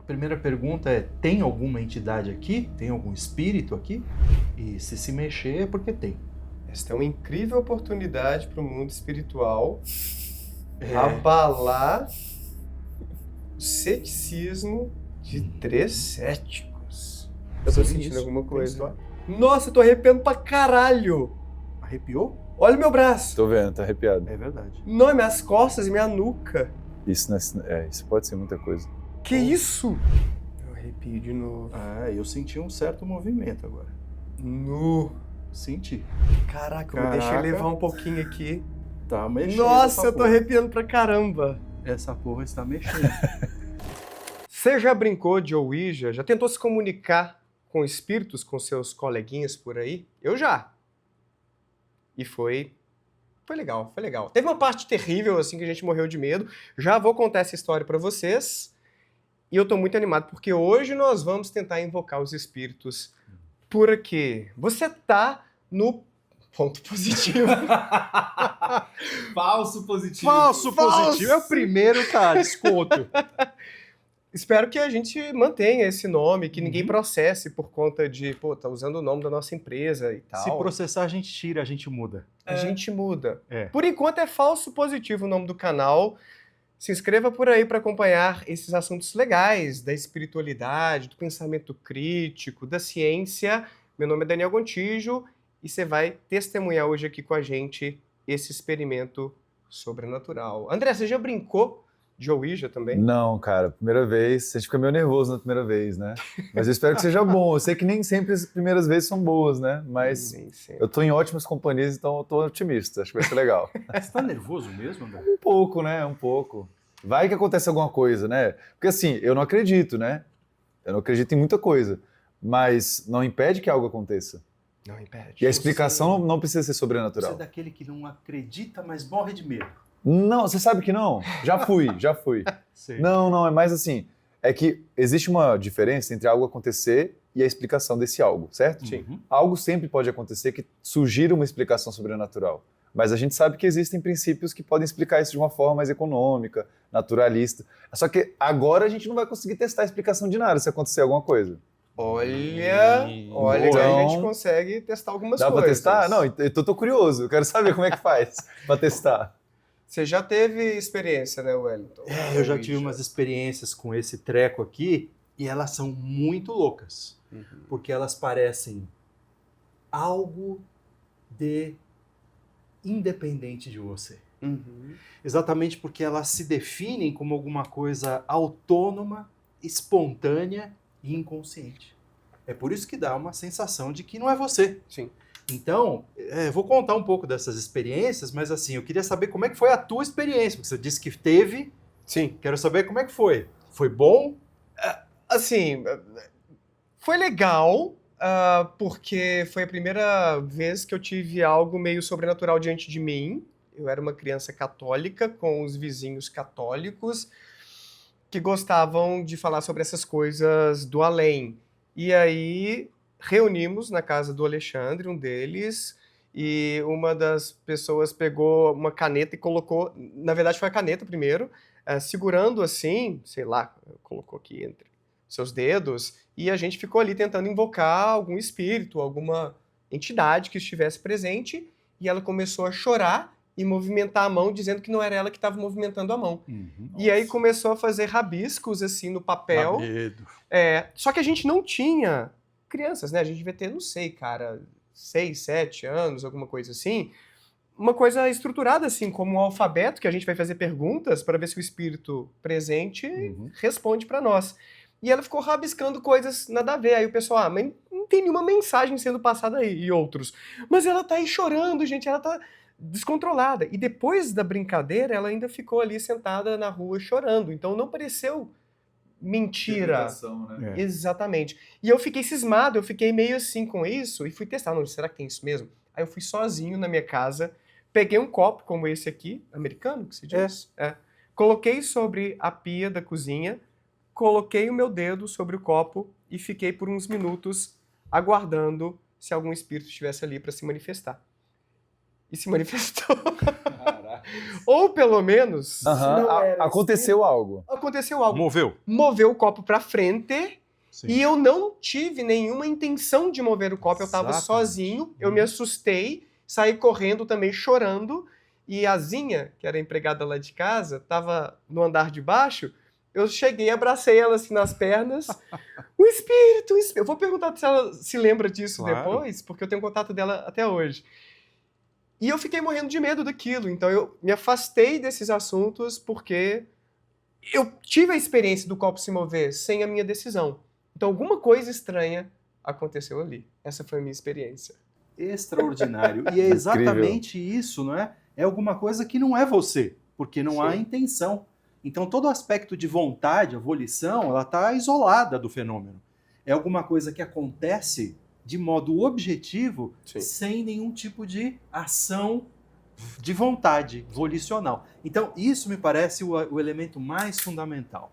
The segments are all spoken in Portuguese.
Primeira pergunta é, tem alguma entidade aqui? Tem algum espírito aqui? E se mexer é porque tem. Esta é uma incrível oportunidade para o mundo espiritual abalar o ceticismo de 3 céticos. Eu tô sentindo alguma coisa. Nossa, eu tô arrepiando pra caralho! Arrepiou? Olha o meu braço! Tô vendo, tá arrepiado. É verdade. Não, minhas costas e minha nuca. Isso pode ser muita coisa. Que isso? Eu arrepio de novo. Ah, eu senti um certo movimento agora. Senti. Caraca, eu vou deixar ele levar um pouquinho aqui. Tá mexendo. Nossa, eu tô arrepiando pra caramba. Essa porra está mexendo. Você já brincou de Ouija? Já tentou se comunicar com espíritos, com seus coleguinhas por aí? Eu já. E foi legal, foi legal. Teve uma parte terrível, assim, que a gente morreu de medo. Já vou contar essa história pra vocês. E eu tô muito animado, porque hoje nós vamos tentar invocar os espíritos por aqui. Você tá no ponto positivo. Falso positivo. Falso positivo. É o primeiro, cara. Desconto. Espero que a gente mantenha esse nome, que ninguém processe por conta de, tá usando o nome da nossa empresa e tal. Se processar, a gente tira, a gente muda. A gente muda. É. Por enquanto é falso positivo o nome do canal. Se inscreva por aí para acompanhar esses assuntos legais da espiritualidade, do pensamento crítico, da ciência. Meu nome é Daniel Gontijo e você vai testemunhar hoje aqui com a gente esse experimento sobrenatural. André, você já brincou de Ouija também? Não, cara, primeira vez. A gente fica meio nervoso na primeira vez, né? Mas eu espero que seja bom. Eu sei que nem sempre as primeiras vezes são boas, né? Mas eu tô em ótimas companhias, então eu tô otimista. Acho que vai ser legal. Você tá nervoso mesmo, André? Um pouco, né? Um pouco. Vai que acontece alguma coisa, né? Porque assim, eu não acredito, né? Eu não acredito em muita coisa. Mas não impede que algo aconteça. Não impede. E a explicação não precisa ser sobrenatural. Você é daquele que não acredita, mas morre de medo. Não, você sabe que não? Já fui. Sim. Não, é mais assim, é que existe uma diferença entre algo acontecer e a explicação desse algo, certo? Sim. Algo sempre pode acontecer que sugira uma explicação sobrenatural, mas a gente sabe que existem princípios que podem explicar isso de uma forma mais econômica, naturalista. Só que agora a gente não vai conseguir testar a explicação de nada se acontecer alguma coisa. Olha que a gente consegue testar algumas coisas. Dá pra testar? Não, eu tô curioso, eu quero saber como é que faz pra testar. Você já teve experiência, né, Wellington? Eu já tive umas experiências com esse treco aqui e elas são muito loucas. Porque elas parecem algo de independente de você. Exatamente porque elas se definem como alguma coisa autônoma, espontânea e inconsciente. É por isso que dá uma sensação de que não é você. Sim. Então, vou contar um pouco dessas experiências, mas assim, eu queria saber como é que foi a tua experiência, porque você disse que teve. Sim. Quero saber como é que foi. Foi bom? Assim, foi legal, porque foi a primeira vez que eu tive algo meio sobrenatural diante de mim. Eu era uma criança católica com os vizinhos católicos que gostavam de falar sobre essas coisas do além. E aí reunimos na casa do Alexandre, um deles, e uma das pessoas pegou uma caneta e colocou, na verdade foi a caneta primeiro, segurando assim, sei lá, colocou aqui entre seus dedos, e a gente ficou ali tentando invocar algum espírito, alguma entidade que estivesse presente, e ela começou a chorar e movimentar a mão, dizendo que não era ela que estava movimentando a mão. E aí começou a fazer rabiscos assim no papel. Só que a gente não tinha crianças, né? A gente devia ter, não sei, cara, 6, 7 anos, alguma coisa assim. Uma coisa estruturada assim, como um alfabeto, que a gente vai fazer perguntas para ver se o espírito presente responde para nós. E ela ficou rabiscando coisas nada a ver. Aí o pessoal, mas não tem nenhuma mensagem sendo passada aí. E outros, mas ela tá aí chorando, gente, ela tá descontrolada. E depois da brincadeira, ela ainda ficou ali sentada na rua chorando. Então não pareceu mentira. Né? Exatamente. E eu fiquei cismado, eu fiquei meio assim com isso e fui testar. Não, será que tem isso mesmo? Aí eu fui sozinho na minha casa, peguei um copo como esse aqui, americano, que se diz? Coloquei sobre a pia da cozinha, coloquei o meu dedo sobre o copo e fiquei por uns minutos aguardando se algum espírito estivesse ali para se manifestar. E se manifestou. Caraca. Ou pelo menos, Aham, não era aconteceu algo. aconteceu algo. Moveu. Moveu o copo pra frente Sim. e eu não tive nenhuma intenção de mover o copo. Eu tava Exatamente. sozinho, eu me assustei, saí correndo também chorando. E a Zinha, que era a empregada lá de casa, tava no andar de baixo. Eu cheguei, abracei ela assim nas pernas. O espírito, o espírito. Eu vou perguntar se ela se lembra disso Claro. depois, porque eu tenho contato dela até hoje. E eu fiquei morrendo de medo daquilo. Então eu me afastei desses assuntos porque eu tive a experiência do copo se mover sem a minha decisão. Então alguma coisa estranha aconteceu ali. Essa foi a minha experiência. Extraordinário. E é exatamente isso, não é? É alguma coisa que não é você, porque não há Sim. intenção. Então todo aspecto de vontade, a volição, ela está isolada do fenômeno. É alguma coisa que acontece de modo objetivo, Sim. sem nenhum tipo de ação de vontade volicional. Então isso me parece o elemento mais fundamental.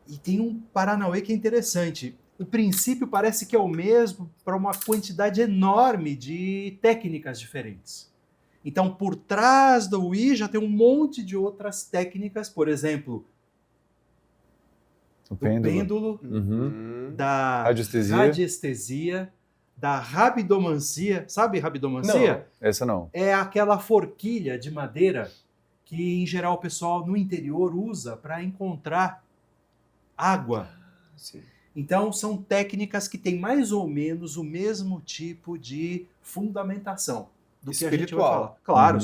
E tem um paranauê que é interessante. O princípio parece que é o mesmo para uma quantidade enorme de técnicas diferentes. Então, por trás do Ouija tem um monte de outras técnicas, por exemplo, O do pêndulo, Uhum. da Radiestesia. radiestesia, da rabidomancia. Sabe rabidomancia? Essa não. É aquela forquilha de madeira que, em geral, o pessoal no interior usa para encontrar água. Sim. Então, são técnicas que têm mais ou menos o mesmo tipo de fundamentação do que a gente vai Espiritual. falar. Claro, Uhum.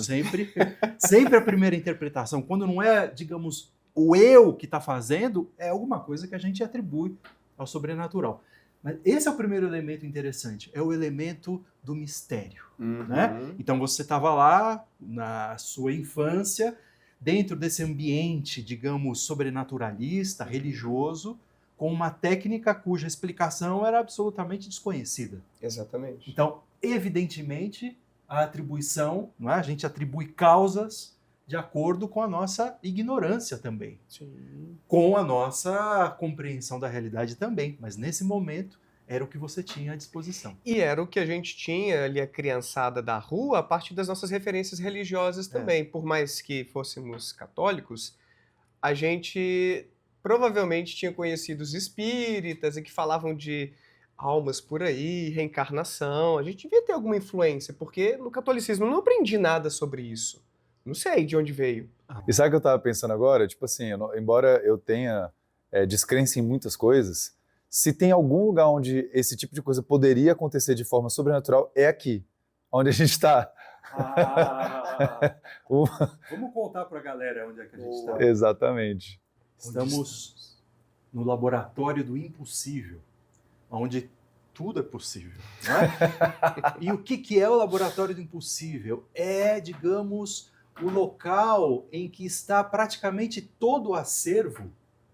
sempre a primeira interpretação, quando não é, digamos, o eu que está fazendo, é alguma coisa que a gente atribui ao sobrenatural. Mas esse é o primeiro elemento interessante, é o elemento do mistério. Né? Então você estava lá na sua infância, dentro desse ambiente, digamos, sobrenaturalista, religioso, com uma técnica cuja explicação era absolutamente desconhecida. Exatamente. Então, evidentemente, a atribuição, não é? A gente atribui causas de acordo com a nossa ignorância também, Sim. com a nossa compreensão da realidade também, mas nesse momento era o que você tinha à disposição. E era o que a gente tinha ali, a criançada da rua, a partir das nossas referências religiosas também. Por mais que fôssemos católicos, a gente provavelmente tinha conhecido os espíritas e que falavam de almas por aí, reencarnação. A gente devia ter alguma influência, porque no catolicismo eu não aprendi nada sobre isso. Não sei de onde veio. E sabe o que eu tava pensando agora? Tipo assim, embora eu tenha descrença em muitas coisas, se tem algum lugar onde esse tipo de coisa poderia acontecer de forma sobrenatural, é aqui, onde a gente está. Vamos contar para a galera onde é que a gente está. Exatamente. Estamos no laboratório do impossível, onde tudo é possível. Não é? E o que é o laboratório do impossível? É, digamos, o local em que está praticamente todo o acervo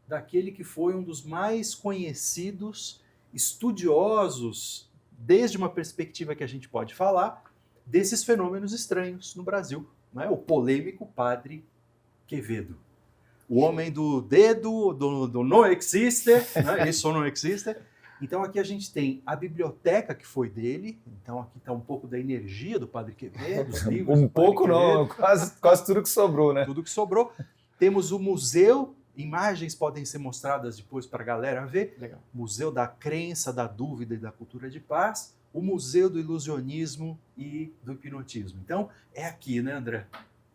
daquele que foi um dos mais conhecidos estudiosos, desde uma perspectiva que a gente pode falar, desses fenômenos estranhos no Brasil. Não é? O polêmico Padre Quevedo. O homem do dedo, do não existe, né? Isso não existe. Então aqui a gente tem a biblioteca que foi dele, então aqui está um pouco da energia do Padre Quevedo, os livros do Padre pouco não, Quevedo, quase tudo que sobrou, né? tudo que sobrou. Temos o museu, imagens podem ser mostradas depois para a galera ver. Legal. Museu da Crença, da Dúvida e da Cultura de Paz, o Museu do Ilusionismo e do Hipnotismo. Então é aqui, né, André?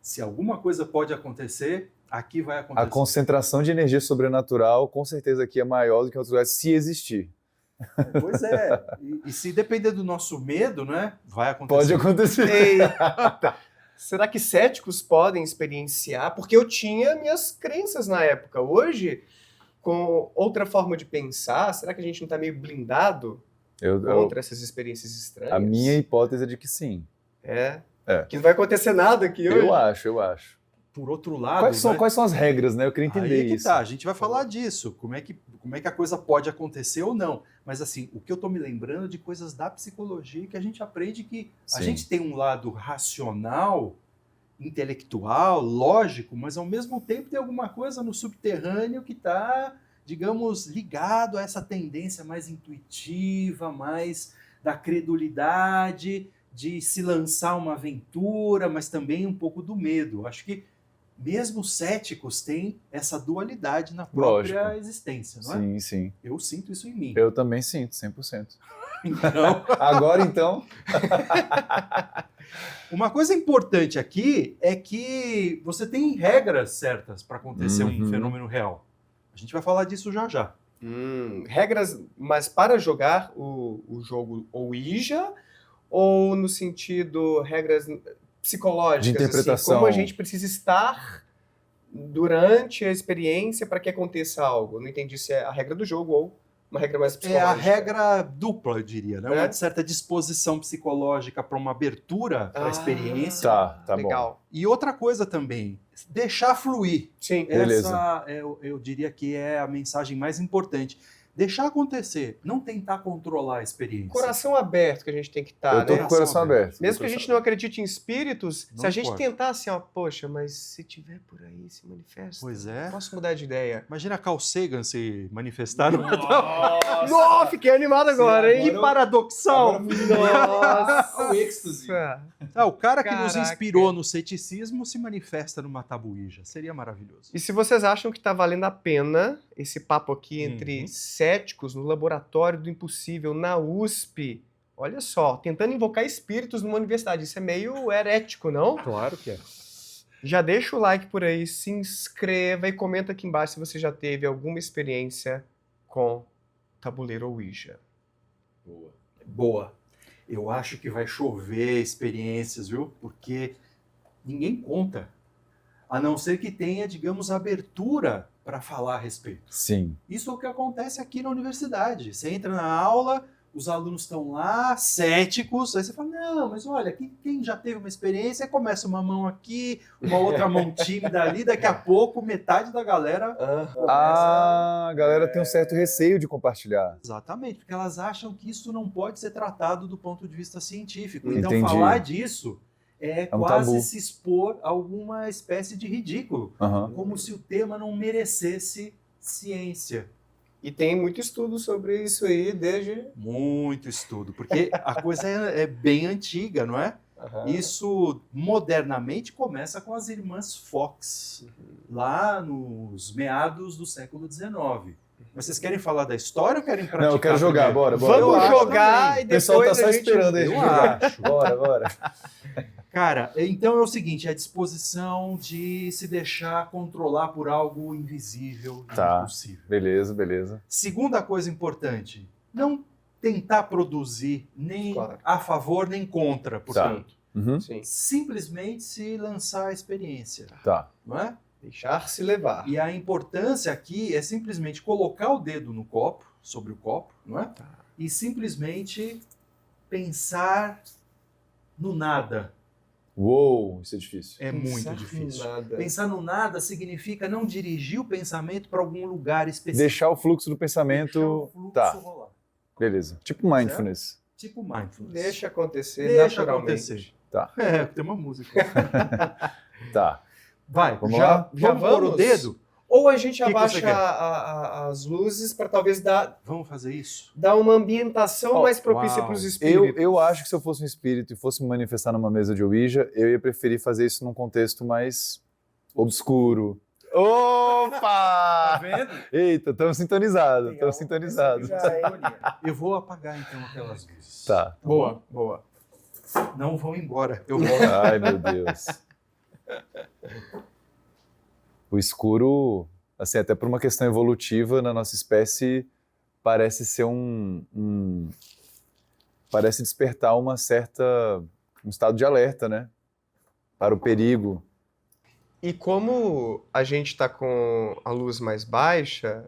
Se alguma coisa pode acontecer, aqui vai acontecer. A concentração de energia sobrenatural, com certeza, aqui é maior do que em outros lugares, se existir. Pois é. E se depender do nosso medo, né, vai acontecer. Pode acontecer. Eita. Será que céticos podem experienciar? Porque eu tinha minhas crenças na época. Hoje, com outra forma de pensar, será que a gente não está meio blindado contra essas experiências estranhas? A minha hipótese é de que sim. É. É. Que não vai acontecer nada aqui hoje. Eu acho. Por outro lado, Quais são as regras, né? Eu queria entender aí é que isso. tá, a gente vai falar disso, como é que a coisa pode acontecer ou não. Mas assim, o que eu tô me lembrando de coisas da psicologia que a gente aprende que a Sim. gente tem um lado racional, intelectual, lógico, mas ao mesmo tempo tem alguma coisa no subterrâneo que está, digamos, ligado a essa tendência mais intuitiva, mais da credulidade, de se lançar uma aventura, mas também um pouco do medo. Acho que mesmo os céticos têm essa dualidade na própria Lógico. existência, não é? Sim, sim. Eu sinto isso em mim. Eu também sinto, 100%. Então, Agora, então... uma coisa importante aqui é que você tem regras certas para acontecer um fenômeno real. A gente vai falar disso já já. Regras, mas para jogar o jogo Ouija, ou no sentido regras psicológicas? De interpretação. Assim, como a gente precisa estar durante a experiência para que aconteça algo? Eu não entendi se é a regra do jogo ou uma regra mais É psicológica. a regra dupla, eu diria, né? É? Uma certa disposição psicológica para uma abertura para a experiência. Tá bom. Legal. E outra coisa também, deixar fluir. Sim. Beleza. Essa, eu diria que é a mensagem mais importante. Deixar acontecer, não tentar controlar a experiência. Coração aberto que a gente tem que estar, Eu tô né? com o coração aberto. Mesmo que a gente não acredite em espíritos, Não se a gente importa. tentar assim, ó, poxa, mas se tiver por aí, se manifesta. Pois é. Posso mudar de ideia? Imagina a Carl Sagan se manifestar. Nossa, fiquei animado agora, hein? Que paradoxal! Nossa! O êxtase. O cara que nos Caraca. inspirou no ceticismo se manifesta numa tabuija. Seria maravilhoso. E se vocês acham que tá valendo a pena esse papo aqui entre céticos no laboratório do impossível na USP, olha só, tentando invocar espíritos numa universidade, isso é meio herético, não? Claro que é. Já deixa o like por aí, se inscreva e comenta aqui embaixo se você já teve alguma experiência com tabuleiro Ouija. Boa. Boa. Eu acho que vai chover experiências, viu? Porque ninguém conta. A não ser que tenha, digamos, abertura para falar a respeito. Sim. Isso é o que acontece aqui na universidade. Você entra na aula, os alunos estão lá, céticos, aí você fala, não, mas olha, quem já teve uma experiência, aí começa uma mão aqui, uma outra mão tímida ali, daqui a pouco metade da galera começa... A galera tem um certo receio de compartilhar. Exatamente, porque elas acham que isso não pode ser tratado do ponto de vista científico. Então Entendi. falar disso é um quase tabu. se expor a alguma espécie de ridículo, Aham. como se o tema não merecesse ciência. E tem muito estudo sobre isso aí desde... Muito estudo, porque a coisa é bem antiga, não é? Isso modernamente começa com as irmãs Fox, lá nos meados do século XIX. Mas vocês querem falar da história ou querem praticar? Não, eu quero jogar, primeiro? bora. Vamos Eu acho jogar também. e O pessoal depois tá só a gente... esperando aí. Eu jogar. acho. Bora. Cara, então é o seguinte, a disposição de se deixar controlar por algo invisível e Tá. impossível. Beleza. Segunda coisa importante, não tentar produzir nem Claro. a favor nem contra, portanto. Uhum. Sim. Simplesmente se lançar a experiência, Tá. não é? Deixar-se levar. E a importância aqui é simplesmente colocar o dedo no copo, sobre o copo, não é? E simplesmente pensar no nada. Uou, isso é difícil. É muito Pensar difícil. em nada. Pensar no nada significa não dirigir o pensamento para algum lugar específico. Deixar o fluxo do Deixar pensamento. o fluxo Tá, rolar. beleza. Tipo mindfulness. Tipo mindfulness. Deixa acontecer Deixa naturalmente. acontecer. Tá. É, tem uma música. Tá. Vai, Vamos Já lá? vamos pôr o dedo? Ou a gente Que que você abaixa quer? as luzes para talvez dar Vamos fazer isso? uma ambientação Ó, mais propícia uau. para os espíritos. Eu acho que se eu fosse um espírito e fosse me manifestar numa mesa de Ouija, eu ia preferir fazer isso num contexto mais obscuro. Opa! vendo? Eita, estamos sintonizados. Legal. Eu vou apagar então aquelas luzes. Tá. Boa, boa. Não vão embora. Eu vou. Ai, meu Deus. O escuro, assim, até por uma questão evolutiva na nossa espécie, parece ser parece despertar um estado de alerta, né? Para o perigo. E como a gente está com a luz mais baixa,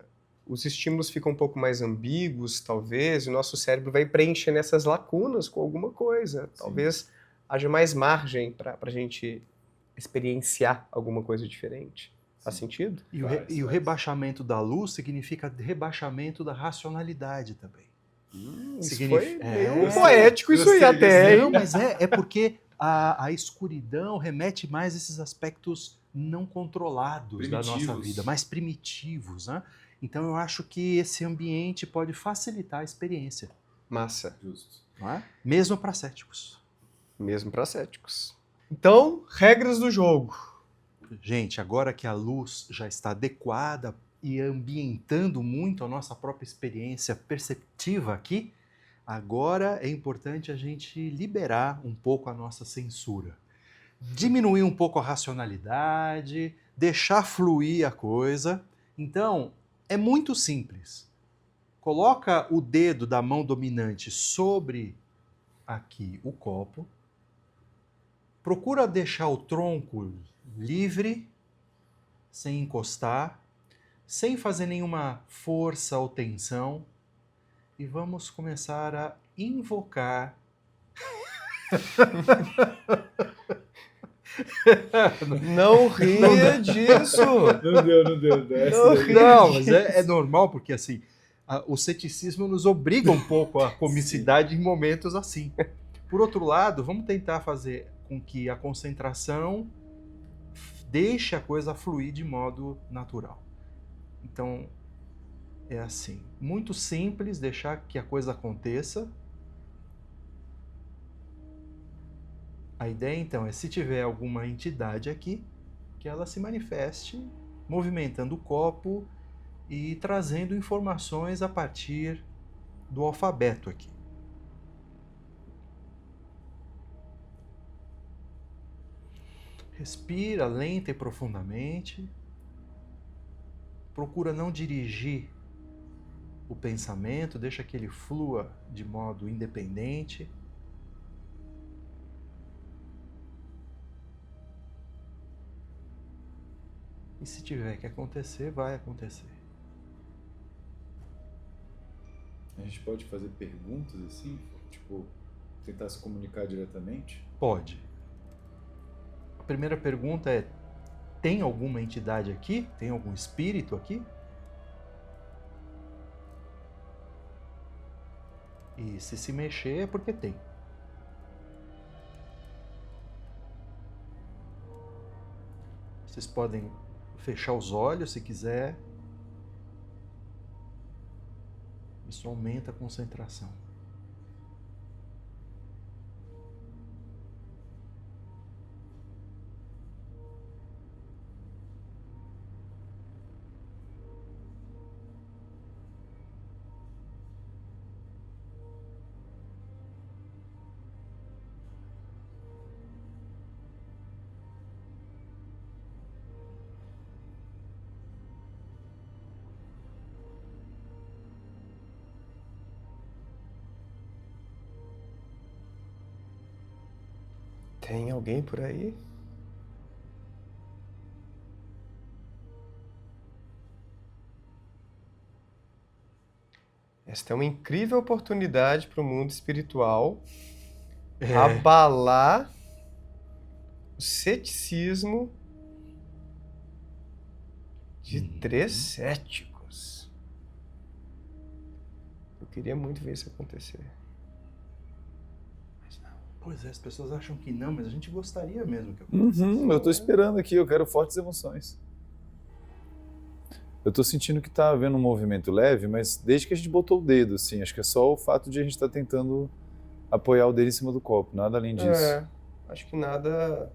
os estímulos ficam um pouco mais ambíguos, talvez, e o nosso cérebro vai preenchendo essas lacunas com alguma coisa. Talvez haja mais margem para a gente experienciar alguma coisa diferente. Faz sentido? E o rebaixamento da luz significa rebaixamento da racionalidade também. Isso Significa- foi meio É. poético isso aí até, Não, hein? mas é porque a escuridão remete mais a esses aspectos não controlados da nossa Primitivos. vida, mais primitivos, né? Então eu acho que esse ambiente pode facilitar a experiência, Massa. Justo. não é? Mesmo para céticos. Mesmo para céticos. Então, regras do jogo. Gente, agora que a luz já está adequada e ambientando muito a nossa própria experiência perceptiva aqui, agora é importante a gente liberar um pouco a nossa censura. Diminuir um pouco a racionalidade, deixar fluir a coisa. Então, é muito simples. Coloca o dedo da mão dominante sobre aqui o copo. Procura deixar o tronco livre, sem encostar, sem fazer nenhuma força ou tensão. E vamos começar a invocar. Não ria disso! Não deu. Não ria Não, mas disso. é normal, porque assim, o ceticismo nos obriga um pouco à comicidade em momentos assim. Por outro lado, vamos tentar fazer com que a concentração deixe a coisa fluir de modo natural. Então, é assim, muito simples, deixar que a coisa aconteça. A ideia, então, é se tiver alguma entidade aqui, que ela se manifeste movimentando o copo e trazendo informações a partir do alfabeto aqui. Respira lenta e profundamente. Procura não dirigir o pensamento, deixa que ele flua de modo independente. E se tiver que acontecer, vai acontecer. A gente pode fazer perguntas assim? Tipo, tentar se comunicar diretamente? Pode. A primeira pergunta é: tem alguma entidade aqui? Tem algum espírito aqui? E se mexer é porque tem. Vocês podem fechar os olhos se quiser. Isso aumenta a concentração. Tem alguém por aí? Esta é uma incrível oportunidade para o mundo espiritual abalar o ceticismo de 3 céticos. Eu queria muito ver isso acontecer. Pois é, as pessoas acham que não, mas a gente gostaria mesmo que acontecesse. Eu tô esperando aqui, eu quero fortes emoções. Eu tô sentindo que tá havendo um movimento leve, mas desde que a gente botou o dedo, assim, acho que é só o fato de a gente estar tentando apoiar o dedo em cima do copo, nada além disso. Acho que nada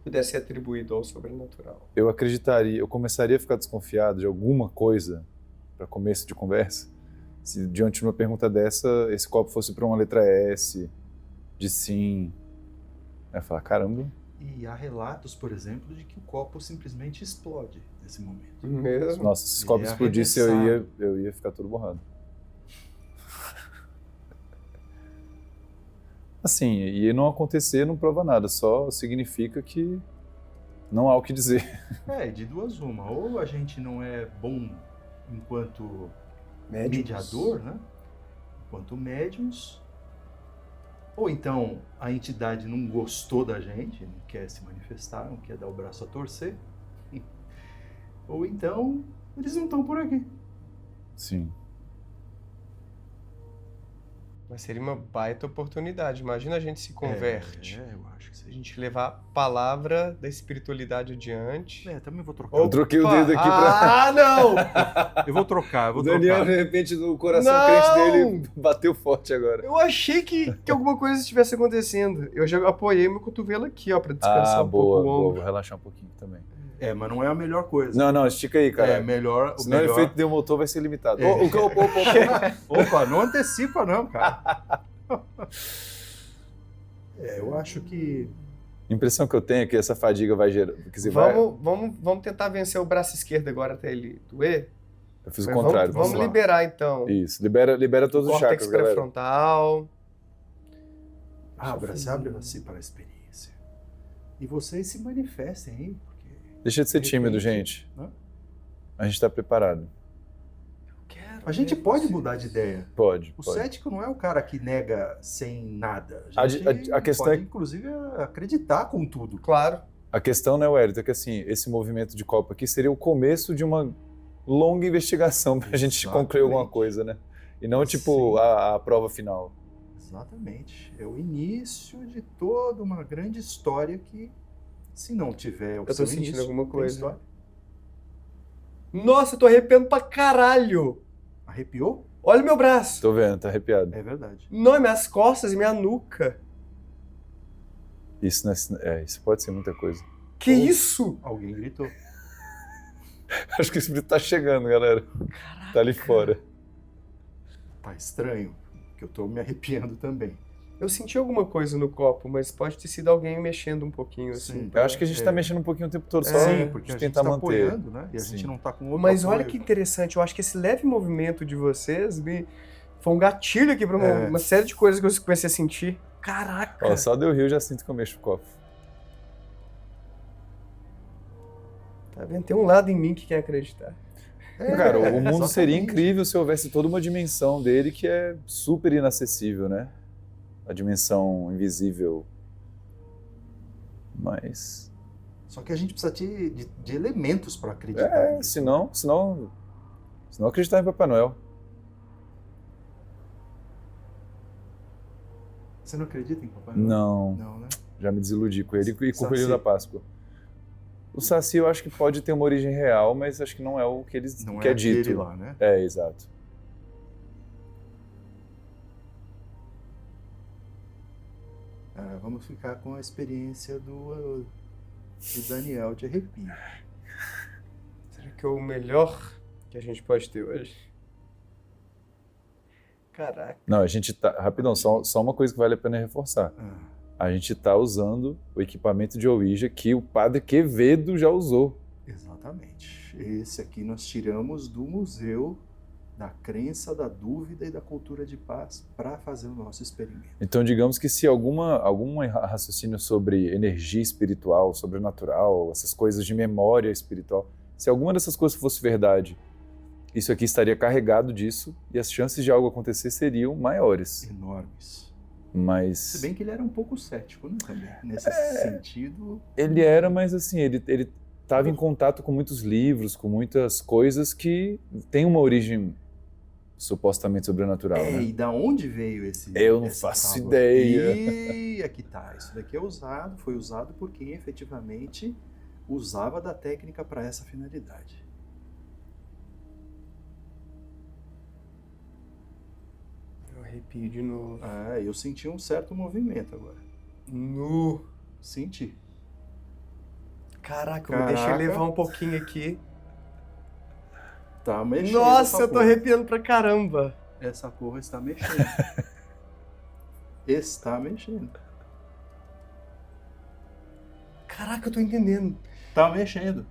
pudesse ser atribuído ao sobrenatural. Eu começaria a ficar desconfiado de alguma coisa para começo de conversa, se diante de uma pergunta dessa, esse copo fosse para uma letra S, de sim. Aí eu falar, caramba. E há relatos, por exemplo, de que o copo simplesmente explode nesse momento. Mesmo? Nossa, se esse Ele copo é explodisse, arremessado. eu ia ficar todo borrado. Assim, e não acontecer não prova nada, só significa que não há o que dizer. É, de duas uma. Ou a gente não é bom enquanto Médiums. mediador, né? Enquanto médiums. Ou então a entidade não gostou da gente, não quer se manifestar, não quer dar o braço a torcer. Ou então eles não estão por aqui. Sim. Mas seria uma baita oportunidade. Imagina a gente se converte. Eu acho que A sim. gente levar a palavra da espiritualidade adiante. Também vou trocar. Eu troquei o dedo aqui Ah, não! Eu vou trocar, eu vou O Daniel, trocar. de repente, o coração Não! crente dele bateu forte agora. Eu achei que alguma coisa estivesse acontecendo. Eu já apoiei meu cotovelo aqui, ó, pra descansar um pouco boa, o boa. ombro. Vou relaxar um pouquinho também. Mas não é a melhor coisa. Não, estica aí, cara. Melhor. Senão o melhor... efeito de motor vai ser limitado. É. Opa. Não antecipa não, cara. Eu acho que... A impressão que eu tenho é que essa fadiga vai gerar... Quer dizer, vai... Vamos tentar vencer o braço esquerdo agora até ele doer? Eu fiz o Mas contrário. Vamos lá. liberar, então. Isso, libera todos os Córtex chakras, galera. pré-frontal. Abra-se para a experiência. E vocês se manifestem, hein? Porque Deixa de ser de tímido, repente, gente. né? A gente tá preparado. A gente pode mudar de ideia. Pode. O cético não é o cara que nega sem nada. A questão pode, é- inclusive, acreditar com tudo. Claro. A questão, né, Wellington, é que assim, esse movimento de copo aqui seria o começo de uma longa investigação pra gente Exatamente. concluir alguma coisa, né? E não tipo Sim. a prova final. Exatamente. É o início de toda uma grande história que, se não tiver o Eu tô seu sentindo início, alguma tem coisa. história. Nossa, eu tô arrepiando pra caralho. Arrepiou? Olha o meu braço. Tô vendo, tá arrepiado. É verdade. Não, minhas costas e minha nuca. Isso, isso pode ser muita coisa. Que isso? Alguém gritou. Acho que o espírito tá chegando, galera. Caraca. Tá ali fora. Tá estranho, que eu tô me arrepiando também. Eu senti alguma coisa no copo, mas pode ter sido alguém mexendo um pouquinho assim. Sim. Eu acho que a gente tá mexendo um pouquinho o tempo todo, só Sim, porque a de gente tentar tá manter. apoiando, né? E a Sim. gente não tá com outro Mas olha apoio. que interessante, eu acho que esse leve movimento de vocês foi um gatilho aqui pra uma série de coisas que eu comecei a sentir. Caraca! Ó, só deu rio, já sinto que eu mexo o copo. Tá vendo? Tem um lado em mim que quer acreditar. Cara, o mundo seria exatamente. incrível se houvesse toda uma dimensão dele que é super inacessível, né? A dimensão invisível. Mas... Só que a gente precisa de elementos para acreditar nisso. senão acreditar em Papai Noel. Você não acredita em Papai Noel? Não, Não, né? já me desiludi com ele e com o Saci. Coelhinho da Páscoa. O Saci eu acho que pode ter uma origem real, mas acho que não é o que eles Não que é é dito. aquele lá, né? É, exato. Vamos ficar com a experiência do Daniel de arrepio. Será que é o melhor que a gente pode ter hoje? Caraca. Não, a gente tá... Rapidão, só uma coisa que vale a pena reforçar. A gente tá usando o equipamento de Ouija que o padre Quevedo já usou. Exatamente. Esse aqui nós tiramos do Museu da Crença, da Dúvida e da Cultura de Paz para fazer o nosso experimento. Então, digamos que se algum raciocínio sobre energia espiritual, sobrenatural, essas coisas de memória espiritual, se alguma dessas coisas fosse verdade, isso aqui estaria carregado disso e as chances de algo acontecer seriam maiores. Enormes. Mas Se bem que ele era um pouco cético, né, também. Nesse sentido. ele era, mas assim, ele estava em contato com muitos livros, com muitas coisas que têm uma origem supostamente sobrenatural, né? E da onde veio esse? Eu não essa faço tábua? ideia. E aqui tá. Isso daqui foi usado por quem efetivamente usava da técnica para essa finalidade. Eu arrepio de novo. Eu senti um certo movimento agora. Senti. Caraca, me deixa levar um pouquinho aqui. Tá mexendo. Nossa, essa eu tô porra. arrepiando pra caramba. Essa porra está mexendo. Está mexendo. Caraca, eu tô entendendo. Tá mexendo.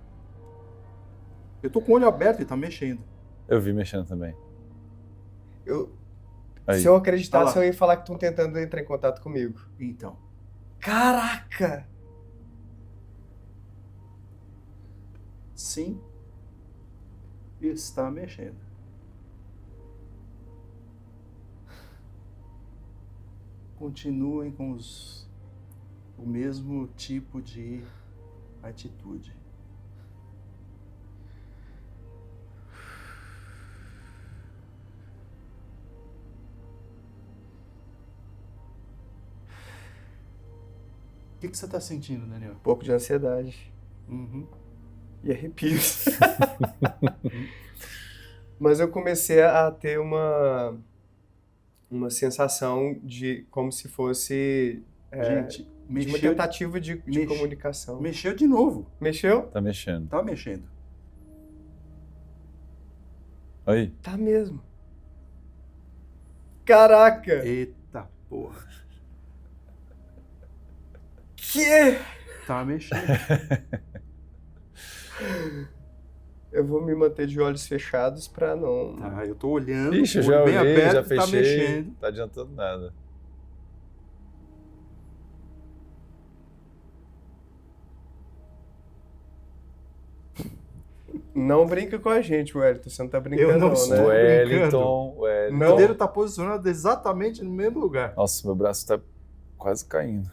Eu tô com o olho aberto e tá mexendo. Eu vi mexendo também. Aí. Se eu acreditasse, Tá lá. eu ia falar que estão tentando entrar em contato comigo. Então. Caraca! Sim. Está mexendo. Continuem com o mesmo tipo de atitude. que você está sentindo, Daniel? Um pouco de ansiedade Uhum. e arrepios. Mas eu comecei a ter uma sensação de como se fosse Gente, de uma mexeu, tentativa de comunicação. mexeu de novo. Mexeu? Tá mexendo. Tá mexendo. Aí. Tá mesmo. Caraca! Eita porra. Que? Tá mexendo. Eu vou me manter de olhos fechados pra não... Tá, eu tô olhando, Ixi, eu olho já bem olhei, aberto, já tá fechei. mexendo. Tá adiantando nada. Não brinca com a gente, Wellington. Você não tá brincando, Eu não não, sou. né? Wellington. O Não. poder tá posicionado exatamente no mesmo lugar. Nossa, meu braço tá quase caindo.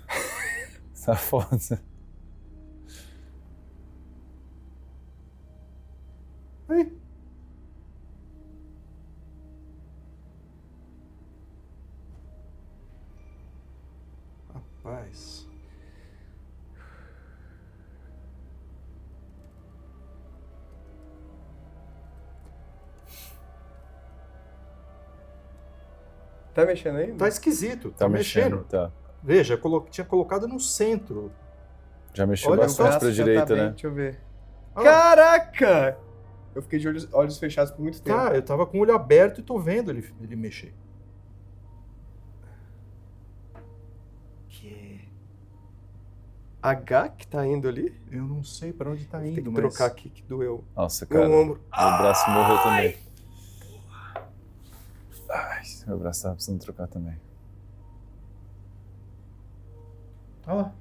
Tá foda. Aí. Rapaz. Tá mexendo ainda? Tá esquisito. Tá mexendo, tá. Veja, tinha colocado no centro. Já mexeu Olha, o bastante braço pra já direita, tá bem, né? deixa eu ver. Olha lá. Caraca! Eu fiquei de olhos fechados por muito tempo. Tá, eu tava com o olho aberto e tô vendo ele mexer. Que H que tá indo ali? eu não sei pra onde tá Tem indo, que mas trocar aqui que doeu. Nossa, cara. Meu ombro. Meu braço morreu também. Ai, meu braço tava precisando trocar também. Olha lá.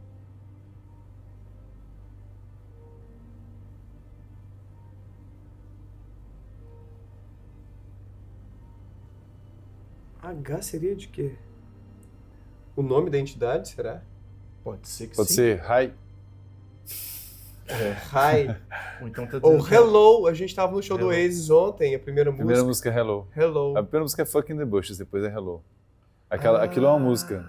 H seria de quê? O nome da entidade, será? Pode ser que Pode sim. ser hi. Hi. Ou então tá Ou dizendo Hello. A gente tava no show do Hello. Oasis ontem, a primeira A primeira música. música é Hello. Hello. A primeira música é Fuck in the Bushes, depois é Hello. Aquilo é uma música.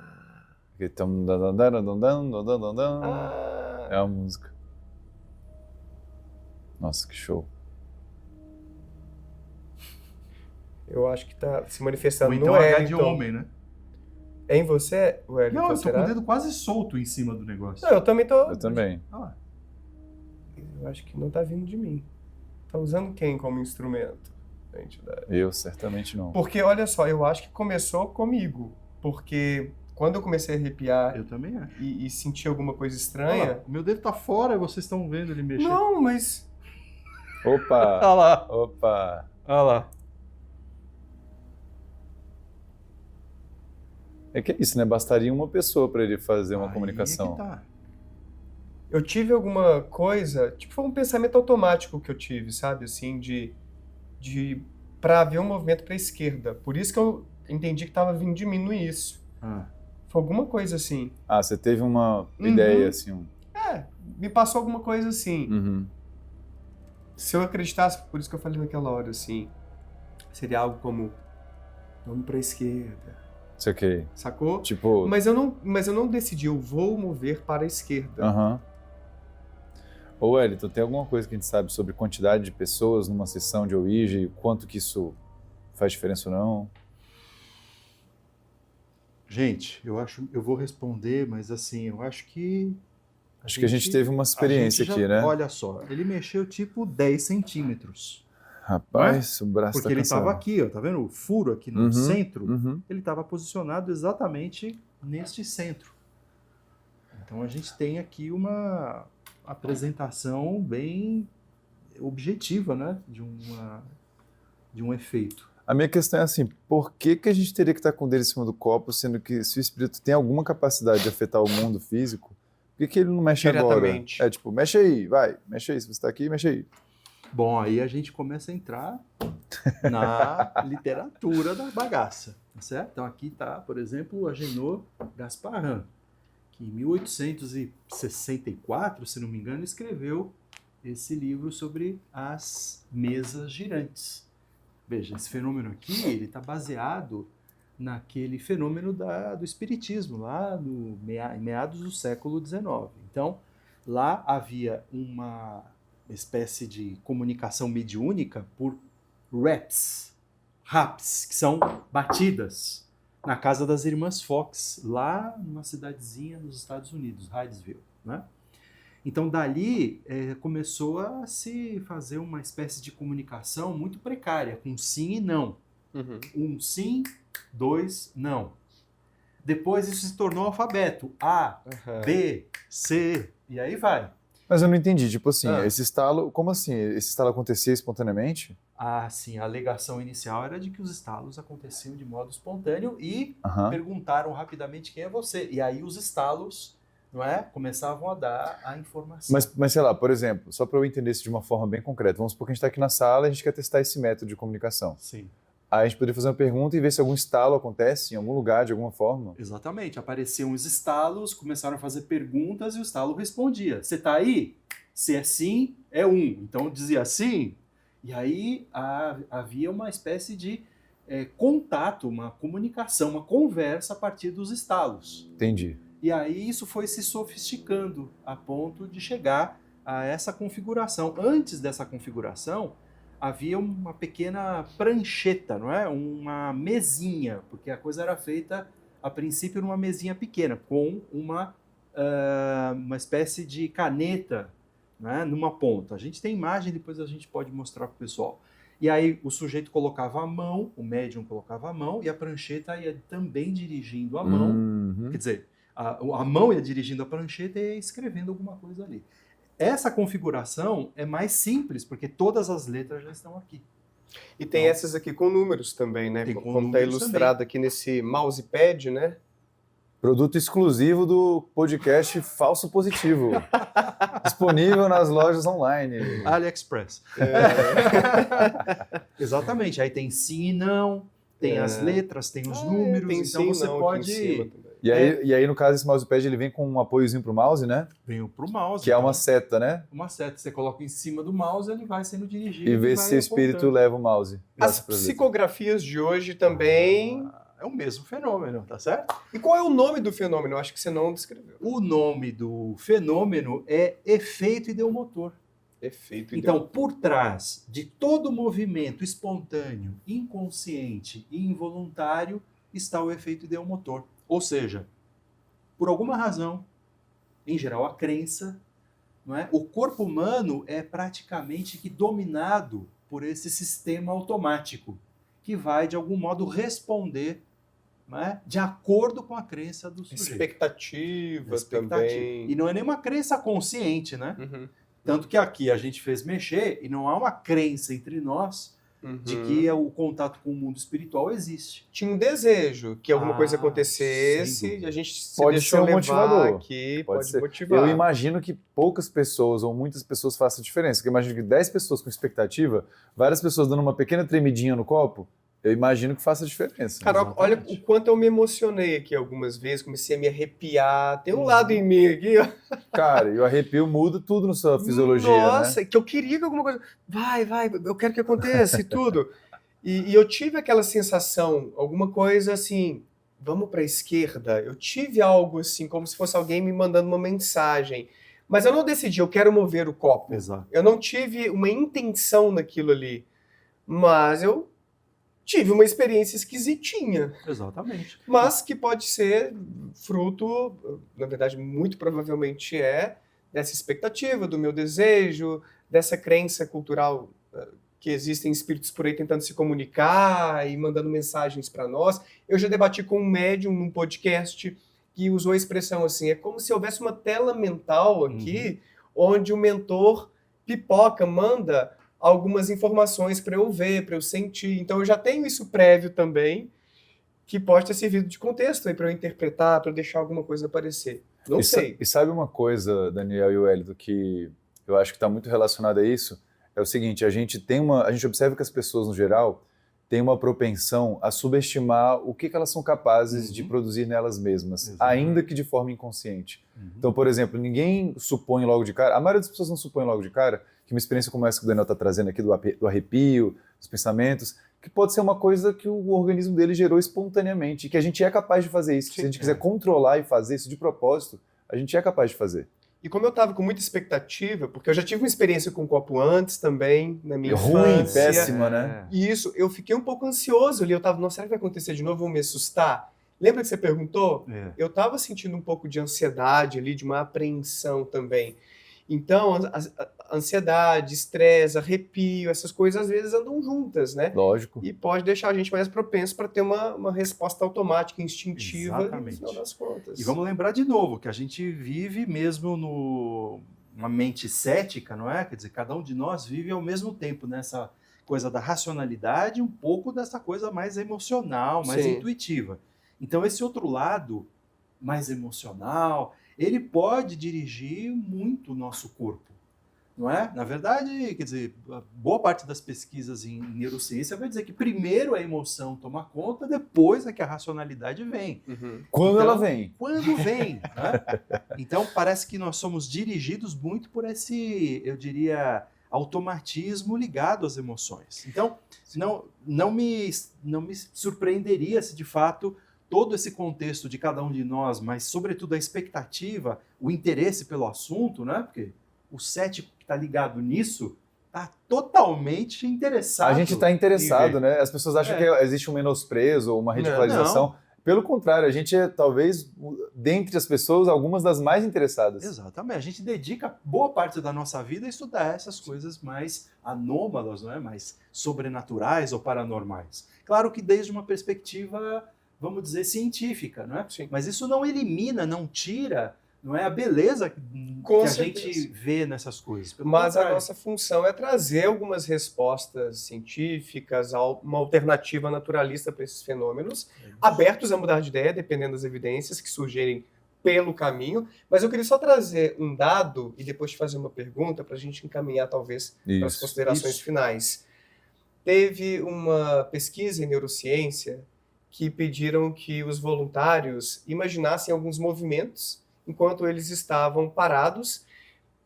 Que tam- dan- dan- dan- dan- dan- dan- dan- dan. Ah. É uma música. Nossa, que show. Eu acho que tá se Ou manifestando então no H de Wellington. homem, né? É em você, Wellington? Não, eu tô com será? o dedo quase solto em cima do negócio. Não, eu também tô. Eu também. Olha lá. Eu acho que não tá vindo de mim. Tá usando quem como instrumento da entidade? Eu certamente não. Porque, olha só, eu acho que começou comigo. Porque quando eu comecei a arrepiar Eu também acho. e senti alguma coisa Olha estranha... lá, meu dedo tá fora e vocês estão vendo ele mexer. Não, mas... Opa! Olha lá. Opa! Olha lá. É que é isso, né? Bastaria uma pessoa para ele fazer uma Aí comunicação. é que tá. Eu tive alguma coisa... Tipo, foi um pensamento automático que eu tive, sabe? Assim, pra ver um movimento pra esquerda. Por isso que eu entendi que tava vindo de mim no início. Ah. Foi alguma coisa assim. Ah, você teve uma Uhum. ideia, assim. Me passou alguma coisa assim. Uhum. Se eu acreditasse, por isso que eu falei naquela hora, assim, seria algo como, vamos pra esquerda, Isso aqui. sacou? Tipo. Mas eu não decidi, eu vou mover para a esquerda. Aham. Ô, Wellington, tem alguma coisa que a gente sabe sobre quantidade de pessoas numa sessão de Ouija e quanto que isso faz diferença ou não? Gente, eu vou responder, mas assim, eu acho que... Acho que a gente teve uma experiência a gente aqui, já- né? Olha só, ele mexeu tipo 10 centímetros. Rapaz, o braço Porque tá ele cansado. estava aqui, ó, tá vendo? O furo aqui no Uhum, centro, Uhum. ele estava posicionado exatamente neste centro. Então a gente tem aqui uma apresentação bem objetiva, né? De um efeito. A minha questão é assim, por que que a gente teria que estar com o dedo em cima do copo, sendo que se o espírito tem alguma capacidade de afetar o mundo físico, por que que ele não mexe agora? Diretamente. É tipo, mexe aí, vai, mexe aí, se você está aqui, mexe aí. Bom, aí a gente começa a entrar na literatura da bagaça, tá certo? Então aqui está, por exemplo, o Agenor Gasparin, que em 1864, se não me engano, escreveu esse livro sobre as mesas girantes. Veja, esse fenômeno aqui, ele está baseado naquele fenômeno do espiritismo, lá no em meados do século XIX. Então, lá havia uma espécie de comunicação mediúnica por raps, que são batidas, na casa das irmãs Fox, lá numa cidadezinha nos Estados Unidos, Hydesville, né? Então, dali começou a se fazer uma espécie de comunicação muito precária, com sim e não. Um sim, 2 não. Depois isso se tornou alfabeto. A, B, C, e aí vai. Mas eu não entendi, tipo assim, esse estalo, como assim? Esse estalo acontecia espontaneamente? Ah, sim, a alegação inicial era de que os estalos aconteciam de modo espontâneo e perguntaram rapidamente quem é você. E aí os estalos, não é, começavam a dar a informação. Mas sei lá, por exemplo, só para eu entender isso de uma forma bem concreta, vamos supor que a gente está aqui na sala e a gente quer testar esse método de comunicação. Sim. Aí a gente poderia fazer uma pergunta e ver se algum estalo acontece em algum lugar, de alguma forma. Exatamente. Apareciam os estalos, começaram a fazer perguntas e o estalo respondia. Você está aí? Se é sim, é 1. Então dizia sim. E aí havia uma espécie de contato, uma comunicação, uma conversa a partir dos estalos. Entendi. E aí isso foi se sofisticando a ponto de chegar a essa configuração. Antes dessa configuração, havia uma pequena prancheta, não é? Uma mesinha, porque a coisa era feita, a princípio, numa mesinha pequena, com uma espécie de caneta, né, numa ponta. A gente tem imagem, depois a gente pode mostrar para o pessoal. E aí o sujeito colocava a mão, o médium colocava a mão, e a prancheta ia também dirigindo a mão. Quer dizer, a mão ia dirigindo a prancheta e ia escrevendo alguma coisa ali. Essa configuração é mais simples, porque todas as letras já estão aqui. E tem essas aqui com números também, né? Tem com como está números ilustrado também. aqui nesse mousepad, né? Produto exclusivo do podcast Falso Positivo. Disponível nas lojas online. AliExpress. Exatamente. Aí tem sim e não, tem as letras, tem os números, tem então sim, você não, aqui pode... em cima também. E aí, no caso, esse mousepad ele vem com um apoiozinho pro mouse, né? Vem pro mouse. Que é uma seta, né? Uma seta. Você coloca em cima do mouse, ele vai sendo dirigido. E vê vai se o espírito apontando. leva o mouse. As psicografias de hoje também... É o mesmo fenômeno, tá certo? E qual é o nome do fenômeno? Eu acho que você não descreveu. O nome do fenômeno é efeito ideomotor. Efeito Então, por trás de todo movimento espontâneo, inconsciente e involuntário está o efeito ideomotor. Ou seja, por alguma razão, em geral a crença, não é? O corpo humano é praticamente que dominado por esse sistema automático, que vai, de algum modo, responder, não é? De acordo com a crença do sujeito. Expectativa também. E não é nenhuma crença consciente, né? Tanto que aqui a gente fez mexer e não há uma crença entre nós de que o contato com o mundo espiritual existe. Tinha um desejo que alguma coisa acontecesse sem dúvida. e a gente se Pode deixou ser um levar motivador. aqui, Pode pode ser. motivar. Eu imagino que poucas pessoas ou muitas pessoas façam diferença. Porque eu imagino que 10 pessoas com expectativa, várias pessoas dando uma pequena tremidinha no copo, eu imagino que faça diferença. Cara, olha o quanto eu me emocionei aqui algumas vezes, comecei a me arrepiar. Tem um lado em mim aqui, ó. Cara, e o arrepio muda tudo na sua fisiologia, Nossa, né? que eu queria que alguma coisa... Vai, eu quero que aconteça e tudo. E eu tive aquela sensação, alguma coisa assim, vamos para a esquerda. Eu tive algo assim, como se fosse alguém me mandando uma mensagem. Mas eu não decidi, eu quero mover o copo. Exato. Eu não tive uma intenção naquilo ali. Mas eu tive uma experiência esquisitinha. Exatamente. Mas que pode ser fruto, na verdade, muito provavelmente dessa expectativa, do meu desejo, dessa crença cultural que existem espíritos por aí tentando se comunicar e mandando mensagens para nós. Eu já debati com um médium num podcast que usou a expressão assim, é como se houvesse uma tela mental aqui, onde o mentor pipoca, manda algumas informações para eu ver, para eu sentir. Então eu já tenho isso prévio também, que pode ter servido de contexto aí para eu interpretar, para eu deixar alguma coisa aparecer. Não sei. E sabe uma coisa, Daniel e Wellington, que eu acho que está muito relacionada a isso? É o seguinte, a gente observa que as pessoas, no geral, têm uma propensão a subestimar o que elas são capazes de produzir nelas mesmas, ainda que de forma inconsciente. Então, por exemplo, ninguém supõe logo de cara, a maioria das pessoas não supõe logo de cara que uma experiência como essa que o Daniel está trazendo aqui, do arrepio, os pensamentos, que pode ser uma coisa que o organismo dele gerou espontaneamente, e que a gente é capaz de fazer isso. Se a gente quiser controlar e fazer isso de propósito, a gente é capaz de fazer. E como eu estava com muita expectativa, porque eu já tive uma experiência com copo antes também, na minha Ruim, infância. péssima, né? E isso, eu fiquei um pouco ansioso ali. Eu tava, nossa, será que vai acontecer de novo? Vão me assustar? Lembra que você perguntou? Eu tava sentindo um pouco de ansiedade ali, de uma apreensão também. Então, a ansiedade, estresse, arrepio, essas coisas às vezes andam juntas, né? Lógico. E pode deixar a gente mais propenso para ter uma resposta automática, instintiva, Exatamente. no final das contas. E vamos lembrar de novo que a gente vive mesmo numa mente cética, não é? Quer dizer, cada um de nós vive ao mesmo tempo nessa coisa da racionalidade, um pouco dessa coisa mais emocional, mais Sim. intuitiva. Então, esse outro lado mais emocional, ele pode dirigir muito o nosso corpo, não é? Na verdade, quer dizer, boa parte das pesquisas em neurociência vai dizer que primeiro a emoção toma conta, depois é que a racionalidade vem. Quando Então, ela vem. Quando vem, né? Então, parece que nós somos dirigidos muito por esse, eu diria, automatismo ligado às emoções. Então, não me surpreenderia se, de fato, todo esse contexto de cada um de nós, mas, sobretudo, a expectativa, o interesse pelo assunto, né? Porque o cético que está ligado nisso está totalmente interessado. A gente está interessado, em ver. né? As pessoas acham que existe um menosprezo ou uma ridicularização. Pelo contrário, a gente é, talvez, dentre as pessoas, algumas das mais interessadas. Exatamente. A gente dedica boa parte da nossa vida a estudar essas coisas mais anômalas, não é? Mais sobrenaturais ou paranormais. Claro que desde uma perspectiva, vamos dizer, científica, não é? Sim. Mas isso não elimina, não tira, não é a beleza que a gente vê nessas coisas. Mas a nossa função é trazer algumas respostas científicas, uma alternativa naturalista para esses fenômenos, abertos a mudar de ideia, dependendo das evidências que surgirem pelo caminho. Mas eu queria só trazer um dado e depois te fazer uma pergunta para a gente encaminhar, talvez, para as considerações finais. Teve uma pesquisa em neurociência que pediram que os voluntários imaginassem alguns movimentos enquanto eles estavam parados,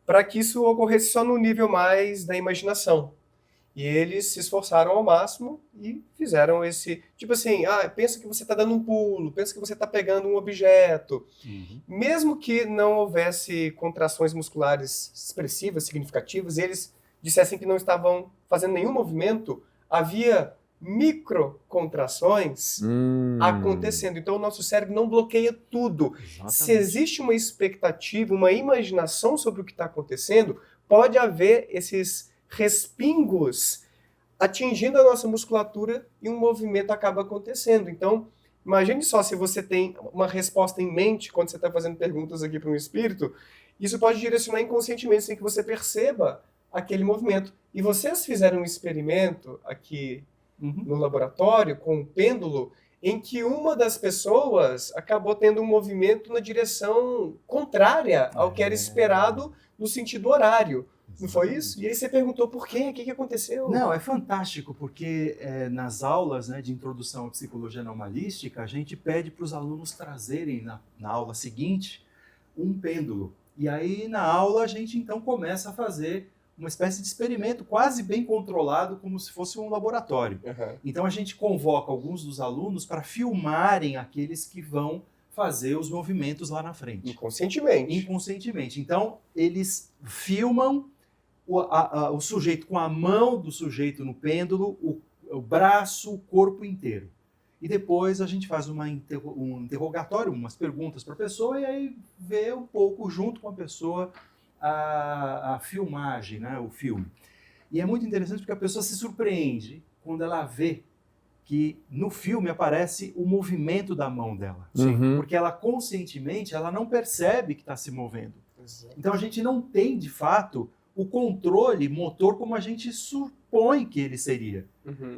para que isso ocorresse só no nível mais da imaginação. E eles se esforçaram ao máximo e fizeram esse... Tipo assim, pensa que você está dando um pulo, pensa que você está pegando um objeto. Mesmo que não houvesse contrações musculares expressivas, significativas, e eles dissessem que não estavam fazendo nenhum movimento, havia microcontrações acontecendo. Então, o nosso cérebro não bloqueia tudo. Exatamente. Se existe uma expectativa, uma imaginação sobre o que está acontecendo, pode haver esses respingos atingindo a nossa musculatura e um movimento acaba acontecendo. Então, imagine só se você tem uma resposta em mente quando você está fazendo perguntas aqui para um espírito, isso pode direcionar inconscientemente sem que você perceba aquele movimento. E vocês fizeram um experimento aqui no laboratório com um pêndulo em que uma das pessoas acabou tendo um movimento na direção contrária ao que era esperado no sentido horário. Não foi isso? E aí você perguntou por quê? O que aconteceu? Não, é fantástico, porque nas aulas, né, de introdução à psicologia anomalística, a gente pede para os alunos trazerem na aula seguinte um pêndulo. E aí na aula a gente então começa a fazer uma espécie de experimento quase bem controlado, como se fosse um laboratório. Então a gente convoca alguns dos alunos para filmarem aqueles que vão fazer os movimentos lá na frente. Inconscientemente. Então eles filmam o sujeito com a mão do sujeito no pêndulo, o braço, o corpo inteiro. E depois a gente faz um interrogatório, umas perguntas para a pessoa, e aí vê um pouco junto com a pessoa a filmagem, né, o filme. E é muito interessante porque a pessoa se surpreende quando ela vê que no filme aparece o movimento da mão dela. Porque ela conscientemente ela não percebe que está se movendo. Então a gente não tem, de fato, o controle motor como a gente supõe que ele seria.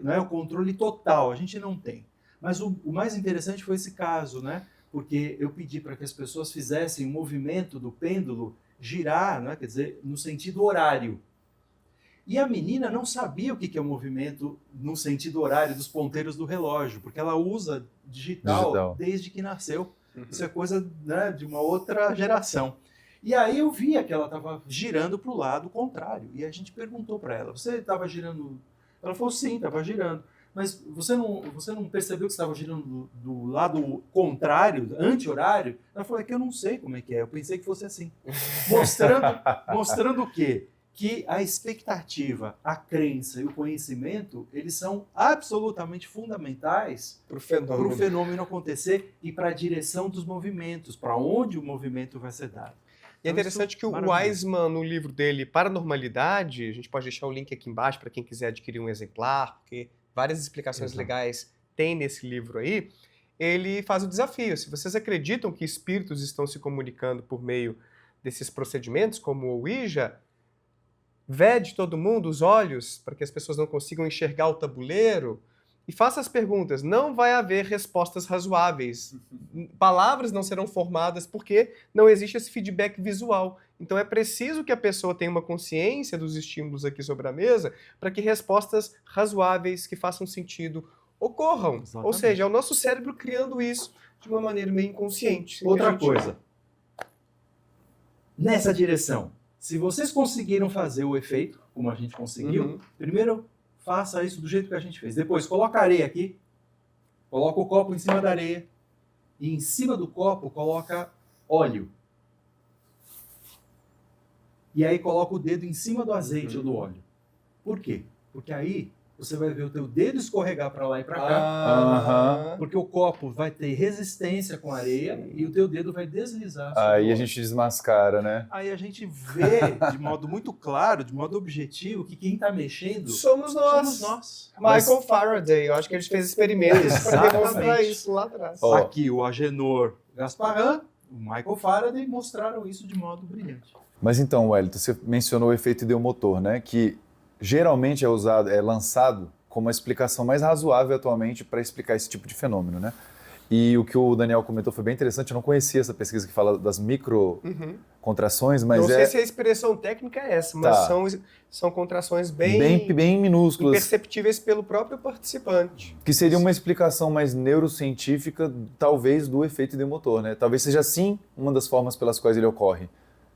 Não é o controle total, a gente não tem. Mas o mais interessante foi esse caso, né? Porque eu pedi para que as pessoas fizessem o movimento do pêndulo girar, né? Quer dizer, no sentido horário. E a menina não sabia o que é o movimento no sentido horário dos ponteiros do relógio, porque ela usa digital desde que nasceu. Isso é coisa, né, de uma outra geração. E aí eu via que ela estava girando para o lado contrário. E a gente perguntou para ela, você estava girando Ela falou, sim, estava girando. Mas você não percebeu que estava girando do lado contrário, anti-horário? Ela falou, é que eu não sei como é que é, eu pensei que fosse assim. Mostrando o quê? Que a expectativa, a crença e o conhecimento, eles são absolutamente fundamentais Pro para o fenômeno. fenômeno acontecer e para a direção dos movimentos, para onde o movimento vai ser dado. E é Então, interessante isso que o maravilhoso. Wiseman, no livro dele, Paranormalidade, a gente pode deixar o link aqui embaixo para quem quiser adquirir um exemplar, porque várias explicações Exato. legais tem nesse livro aí. Ele faz o desafio. Se vocês acreditam que espíritos estão se comunicando por meio desses procedimentos, como o Ouija, vede todo mundo os olhos para que as pessoas não consigam enxergar o tabuleiro e faça as perguntas. Não vai haver respostas razoáveis. Palavras não serão formadas porque não existe esse feedback visual. Então é preciso que a pessoa tenha uma consciência dos estímulos aqui sobre a mesa para que respostas razoáveis, que façam sentido, ocorram. Ou Exatamente. seja, é o nosso cérebro criando isso de uma maneira meio inconsciente. sem que a Outra gente- coisa, nessa direção, se vocês conseguiram fazer o efeito, como a gente conseguiu, Uhum. primeiro faça isso do jeito que a gente fez. Depois, coloca a areia aqui, coloca o copo em cima da areia e em cima do copo coloca óleo. E aí coloca o dedo em cima do azeite ou do óleo. Por quê? Porque aí você vai ver o teu dedo escorregar para lá e para cá. Ah, Porque o copo vai ter resistência com a areia e o teu dedo vai deslizar. sobre o Aí a óleo. gente desmascara, né? Aí a gente vê de modo muito claro, de modo objetivo, que quem está mexendo somos nós. somos nós. Michael Faraday, eu acho que ele fez experimentos para Exatamente. demonstrar isso lá atrás. Ó. Aqui o Agenor Gasparrin, o Michael Faraday mostraram isso de modo brilhante. Mas então, Wellington, você mencionou o efeito ideomotor, né? Que geralmente é lançado como a explicação mais razoável atualmente para explicar esse tipo de fenômeno, né? E o que o Daniel comentou foi bem interessante. Eu não conhecia essa pesquisa que fala das micro contrações, mas Não sei se a expressão técnica é essa, mas Tá. são contrações bem bem minúsculas, imperceptíveis pelo próprio participante. que seria uma explicação mais neurocientífica, talvez, do efeito ideomotor, né? Talvez seja, sim, uma das formas pelas quais ele ocorre.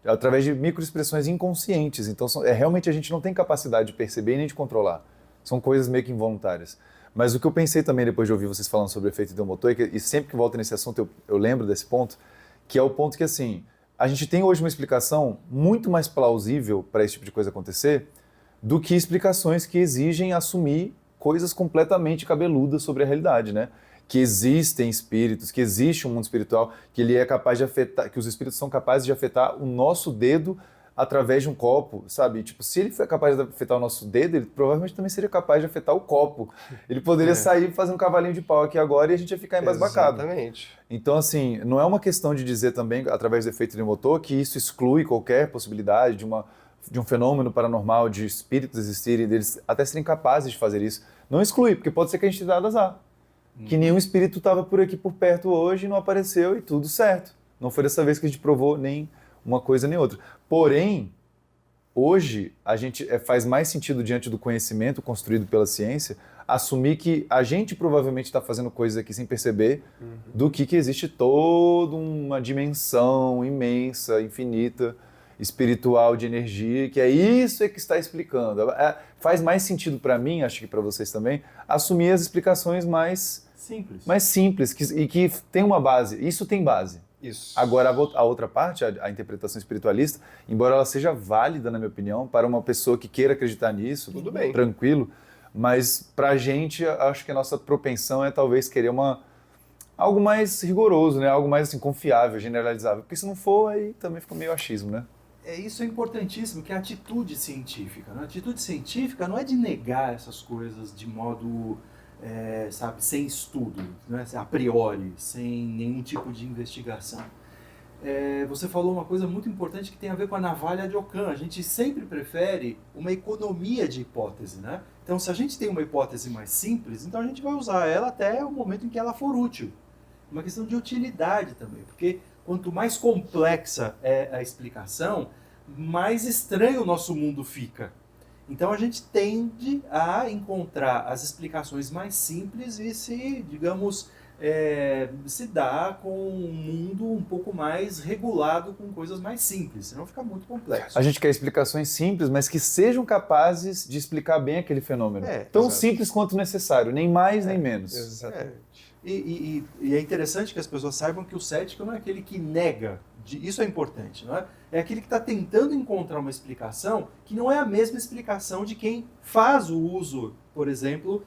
Através de microexpressões inconscientes. Então, realmente a gente não tem capacidade de perceber e nem de controlar. São coisas meio que involuntárias. Mas o que eu pensei também depois de ouvir vocês falando sobre o efeito ideomotor, e sempre que volto nesse assunto eu lembro desse ponto, que é o ponto que, assim, a gente tem hoje uma explicação muito mais plausível para esse tipo de coisa acontecer do que explicações que exigem assumir coisas completamente cabeludas sobre a realidade, né? Que existem espíritos, que existe um mundo espiritual, que ele é capaz de afetar, que os espíritos são capazes de afetar o nosso dedo através de um copo, sabe? Tipo, se ele foi capaz de afetar o nosso dedo, ele provavelmente também seria capaz de afetar o copo. Ele poderia sair fazendo um cavalinho de pau aqui agora e a gente ia ficar embasbacado. Exatamente. Então, assim, não é uma questão de dizer também, através do efeito de motor, que isso exclui qualquer possibilidade de um fenômeno paranormal, de espíritos existirem, deles até serem capazes de fazer isso. Não exclui, porque pode ser que a gente tenha dado azar. Que nenhum espírito estava por aqui por perto hoje, não apareceu e tudo certo. Não foi dessa vez que a gente provou nem uma coisa nem outra. Porém, hoje a gente faz mais sentido diante do conhecimento construído pela ciência assumir que a gente provavelmente está fazendo coisas aqui sem perceber do que existe toda uma dimensão imensa, infinita, espiritual de energia, que é isso que está explicando. Faz mais sentido para mim, acho que para vocês também, assumir as explicações mais simples e que tem uma base. Isso tem base. Isso. Agora, a outra parte, a interpretação espiritualista, embora ela seja válida, na minha opinião, para uma pessoa que queira acreditar nisso, Tudo bem. tranquilo, mas para a gente, acho que a nossa propensão é talvez querer algo mais rigoroso, né? Algo mais assim, confiável, generalizável. Porque se não for, aí também fica meio achismo, né? Isso é importantíssimo, que é a atitude científica. Né? A atitude científica não é de negar essas coisas de modo, sabe, sem estudo, né? A priori, sem nenhum tipo de investigação. Você falou uma coisa muito importante que tem a ver com a navalha de Ockham. A gente sempre prefere uma economia de hipótese, né? Então, se a gente tem uma hipótese mais simples, então a gente vai usar ela até o momento em que ela for útil. Uma questão de utilidade também, porque quanto mais complexa é a explicação, mais estranho o nosso mundo fica. Então a gente tende a encontrar as explicações mais simples e se, digamos, se dá com um mundo um pouco mais regulado, com coisas mais simples, senão fica muito complexo. A gente quer explicações simples, mas que sejam capazes de explicar bem aquele fenômeno. Tão exato. simples quanto necessário, nem mais nem menos. Exatamente. E é interessante que as pessoas saibam que o cético não é aquele que nega, isso é importante, não é? É aquele que está tentando encontrar uma explicação que não é a mesma explicação de quem faz o uso, por exemplo,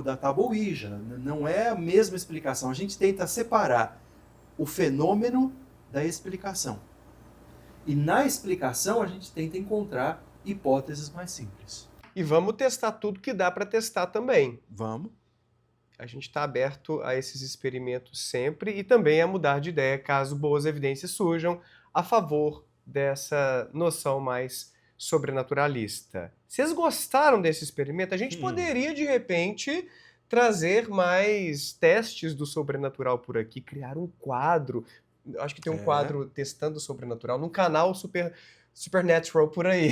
da tábua Ouija. Não é a mesma explicação. A gente tenta separar o fenômeno da explicação. E na explicação a gente tenta encontrar hipóteses mais simples. E vamos testar tudo que dá para testar também. Vamos. A gente está aberto a esses experimentos sempre e também a mudar de ideia caso boas evidências surjam a favor dessa noção mais sobrenaturalista. Vocês gostaram desse experimento? A gente poderia, de repente, trazer mais testes do sobrenatural por aqui, criar um quadro. Acho que tem um quadro testando o sobrenatural num canal Supernatural por aí.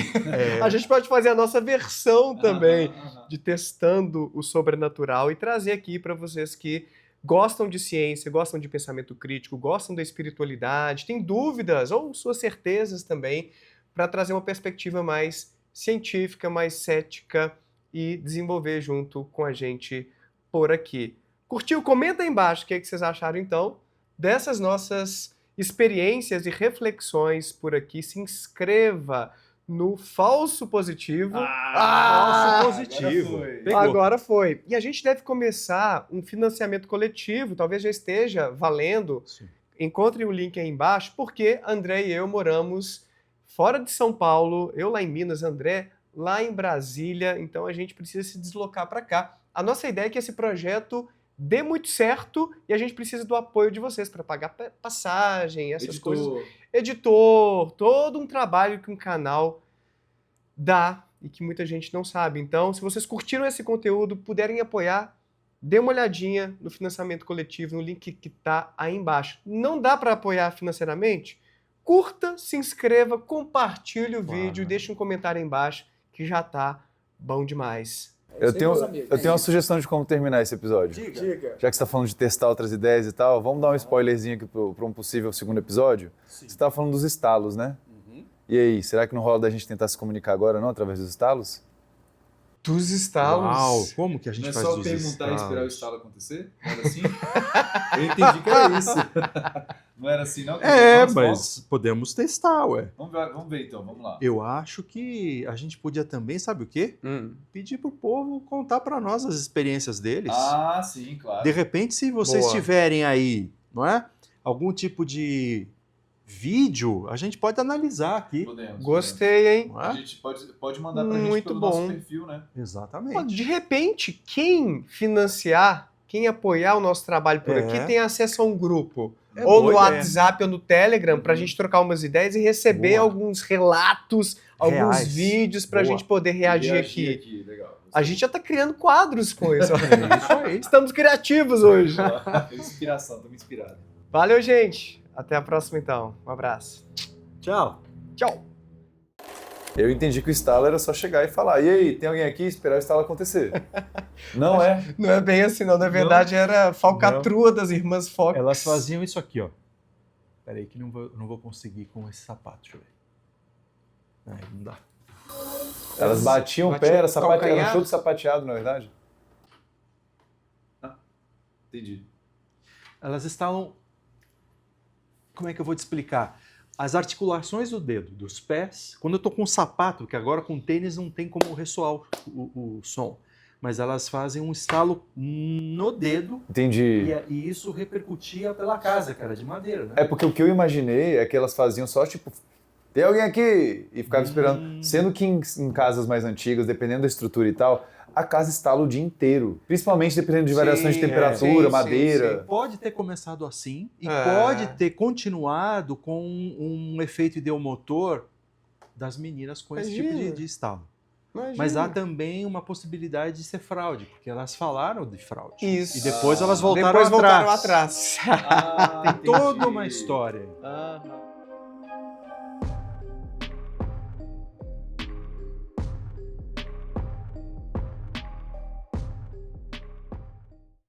A gente pode fazer a nossa versão também de testando o sobrenatural e trazer aqui para vocês que gostam de ciência, gostam de pensamento crítico, gostam da espiritualidade, têm dúvidas ou suas certezas também, para trazer uma perspectiva mais científica, mais cética e desenvolver junto com a gente por aqui. Curtiu? Comenta aí embaixo o que vocês acharam então dessas nossas experiências e reflexões por aqui. Se inscreva no Falso Positivo. Falso positivo. Agora foi. E a gente deve começar um financiamento coletivo, talvez já esteja valendo. Sim. Encontre o link aí embaixo, porque André e eu moramos fora de São Paulo, eu lá em Minas, André lá em Brasília, então a gente precisa se deslocar para cá. A nossa ideia é que esse projeto dê muito certo e a gente precisa do apoio de vocês para pagar passagem, essas coisas. Editor, todo um trabalho que um canal dá e que muita gente não sabe. Então, se vocês curtiram esse conteúdo, puderem apoiar, dê uma olhadinha no financiamento coletivo, no link que está aí embaixo. Não dá para apoiar financeiramente? Curta, se inscreva, compartilhe o vídeo, deixe um comentário aí embaixo, que já tá bom demais. Eu tenho uma sugestão de como terminar esse episódio. Diga. Já que você está falando de testar outras ideias e tal, vamos dar um spoilerzinho aqui para um possível segundo episódio. Sim. Você estava falando dos estalos, né? E aí, será que não rola da gente tentar se comunicar agora, não, através dos estalos? Dos estalos? Uau, como que a gente Não é faz só dos perguntar e esperar o estalos? estalo acontecer? Não era assim? Eu entendi que era isso. Não era assim, não? Mas podemos testar, ué. Vamos ver então, vamos lá. Eu acho que a gente podia também, sabe o quê? Pedir pro povo contar para nós as experiências deles. Ah, sim, claro. De repente, se vocês Boa. tiverem aí, não é? Algum tipo de vídeo, a gente pode analisar aqui. Podemos. Gostei, hein? Não A é? gente pode mandar pra gente Muito pelo bom. nosso perfil, né? Exatamente. De repente, quem financiar, quem apoiar o nosso trabalho por aqui, tem acesso a um grupo. É ou no boa ideia. WhatsApp ou no Telegram, pra gente trocar umas ideias e receber Boa. alguns relatos, alguns Reais. vídeos pra Boa. gente poder reagir aqui. Legal. A gente já tá criando quadros com isso. Isso aí. Estamos criativos hoje. Inspiração, estamos inspirados. Valeu, gente. Até a próxima, então. Um abraço. Tchau. Tchau. Eu entendi que o estalo era só chegar e falar, e aí, tem alguém aqui? Esperar o estalo acontecer. Não é? Não é bem assim, não. Na verdade, era falcatrua das irmãs Fox. Elas faziam isso aqui, ó. Peraí que não vou conseguir com esse sapato, deixa eu ver. Aí, não dá. Elas batiam o pé, Batiam era, o calcanhar. era um show de sapateado, na verdade. Entendi. Elas estavam... Como é que eu vou te explicar? As articulações do dedo, dos pés, quando eu tô com um sapato, que agora com tênis não tem como ressoar o som, mas elas fazem um estalo no dedo Entendi. e isso repercutia pela casa, que era de madeira, né? É porque o que eu imaginei é que elas faziam só, tipo, tem alguém aqui? E ficava esperando. Sendo que em casas mais antigas, dependendo da estrutura e tal, a casa estala o dia inteiro. Principalmente dependendo de variações de temperatura, sim, madeira. Pode ter começado assim e É. pode ter continuado com um efeito ideomotor das meninas com esse tipo Imagina. de estalo. Imagina. Mas há também uma possibilidade de ser fraude, porque elas falaram de fraude. Isso. E depois elas voltaram Depois atrás. voltaram atrás. Ah, Tem toda entendi. uma história. Aham.